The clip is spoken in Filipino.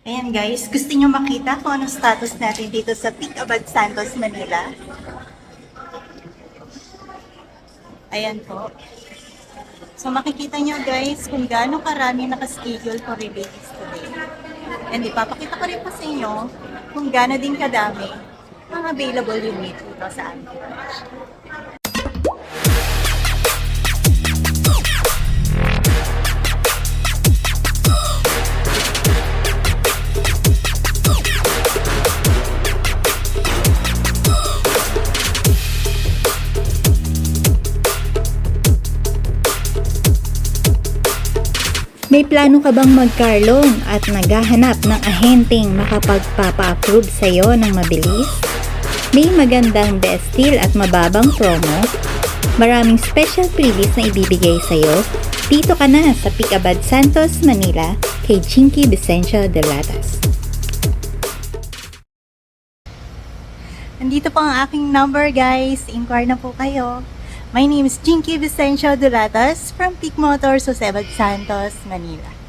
Ayan guys, gusto nyo makita kung anong status natin dito sa Peak Abad Santos, Manila? Ayan po. So makikita nyo guys kung gaano karami nakaschedule for release today. And ipapakita ko rin po sa inyo kung gaano din kadami ang available unit dito sa amin. May plano ka bang magkarlong at naghahanap ng ahenteng makapagpapa-approve sa'yo ng mabilis? May magandang best deal at mababang promo? Maraming special freebies na ibibigay sa'yo? Dito ka na sa Peak Abad Santos, Manila kay Chinky Vicencio de Latas. Nandito po ang aking number guys. Inquire na po kayo. My name is Chinky Vicencio de Latas from Peak Motors, Jose Abad Santos, Manila.